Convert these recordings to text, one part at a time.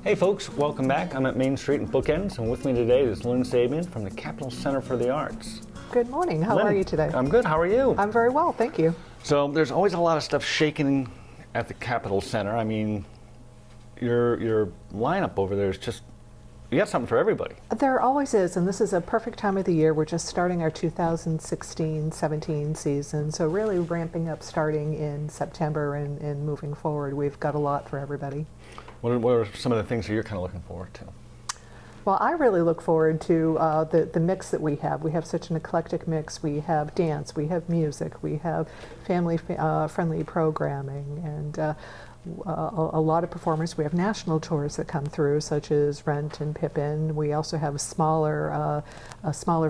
Hey folks, welcome back. I'm at Main Street in Bookends, and with me today is Lynn Sabean from the Capitol Center for the Arts. Good morning. How are you today? I'm good. How are you? I'm very well, thank you. So there's always a lot of stuff shaking at the Capitol Center. I mean, your lineup over there is just, you got something for everybody. There always is, and this is a perfect time of the year. We're just starting our 2016-17 season, so really ramping up starting in September and moving forward. We've got a lot for everybody. What are some of the things that you're kind of looking forward to? Well, I really look forward to the mix that we have. We have such an eclectic mix. We have dance, we have music, we have family-friendly programming, and a lot of performers. We have national tours that come through, such as Rent and Pippin. We also have a smaller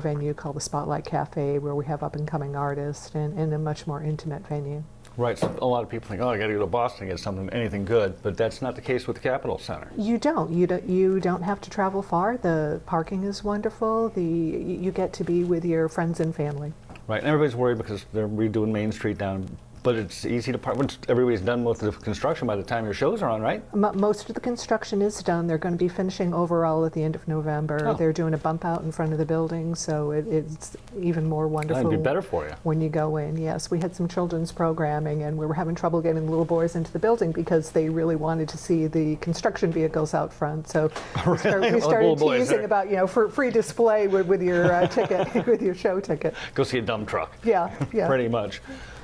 venue called the Spotlight Cafe, where we have up-and-coming artists, and a much more intimate venue. Right, so a lot of people think, oh, I got to go to Boston to get something, anything good, but that's not the case with the Capitol Center. You don't. You don't have to travel far. The parking is wonderful. You get to be with your friends and family. Right, and everybody's worried because they're redoing Main Street down, but it's easy to park. Once everybody's done with the construction by the time your shows are on, right? Most of the construction is done. They're going to be finishing overall at the end of November. Oh. They're doing a bump out in front of the building, so it's even more wonderful. That'd be better for you. When you go in, yes. We had some children's programming, and we were having trouble getting the little boys into the building because they really wanted to see the construction vehicles out front. So we started teasing about, for free display with your ticket, with your show ticket. Go see a dump truck. Yeah, yeah. Pretty much.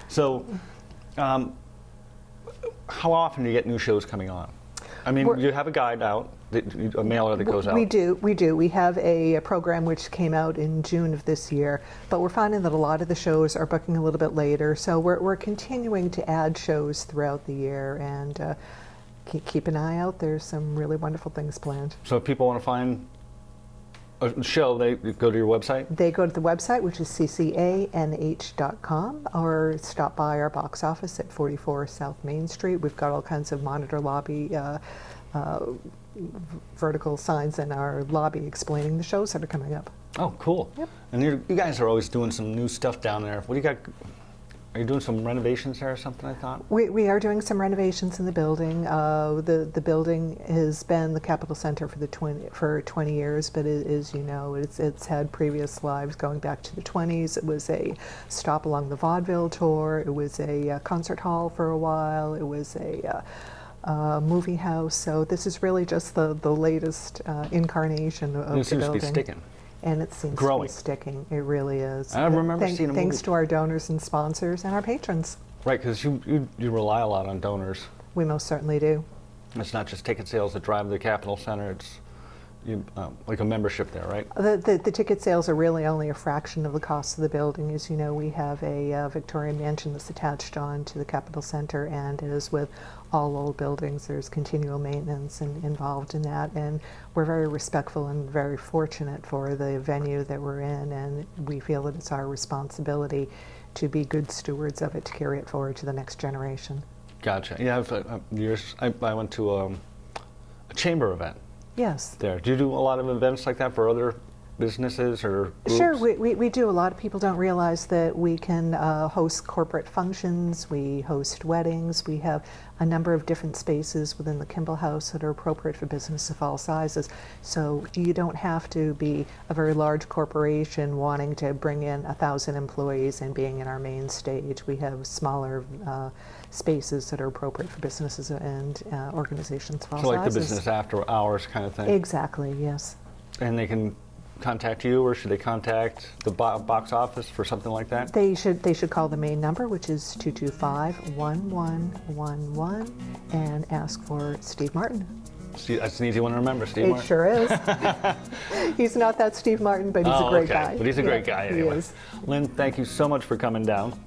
So, how often do you get new shows coming on? I mean, you have a guide out, a mailer that goes out. We do. We have a program which came out in June of this year, but we're finding that a lot of the shows are booking a little bit later, so we're continuing to add shows throughout the year, and keep an eye out. There's some really wonderful things planned. So if people want to find a show, they go to your website? They go to the website, which is ccanh.com, or stop by our box office at 44 South Main Street. We've got all kinds of monitor lobby vertical signs in our lobby explaining the shows that are coming up. Oh, cool. Yep. And you guys are always doing some new stuff down there. What do you got? Are you doing some renovations there or something, I thought? We are doing some renovations in the building. The building has been the Capitol Center for 20 years, but as you know, it's had previous lives going back to the 20s. It was a stop along the vaudeville tour. It was a concert hall for a while. It was a movie house. So this is really just the latest incarnation of the building. It seems to be sticking. And it seems to be sticking. It really is. I remember seeing a movie. Thanks to our donors and sponsors and our patrons. Right, because you rely a lot on donors. We most certainly do. It's not just ticket sales that drive the Capitol Center. It's like a membership there, right? The ticket sales are really only a fraction of the cost of the building. As you know, we have a Victorian mansion that's attached on to the Capitol Center, and as with all old buildings, there's continual maintenance involved in that, and we're very respectful and very fortunate for the venue that we're in, and we feel that it's our responsibility to be good stewards of it, to carry it forward to the next generation. Gotcha. Yeah, I went to a chamber event. Yes. There. Do you do a lot of events like that for other businesses or groups? Sure, we do. A lot of people don't realize that we can host corporate functions, we host weddings, we have a number of different spaces within the Kimball House that are appropriate for business of all sizes. So you don't have to be a very large corporation wanting to bring in 1,000 employees and being in our main stage. We have smaller spaces that are appropriate for businesses and organizations of all sizes. So like the business after hours kind of thing? Exactly, yes. And they can contact you, or should they contact the box office for something like that? They should call the main number, which is 225-1111, and ask for Steve Martin. See, that's an easy one to remember, Steve Martin. It sure is. He's not that Steve Martin, but he's a great guy. But he's a great guy anyway. He is. Lynn, thank you so much for coming down.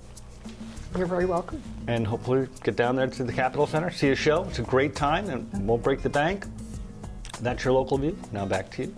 You're very welcome. And hopefully get down there to the Capitol Center, see a show. It's a great time, and won't break the bank. That's your local view. Now back to you.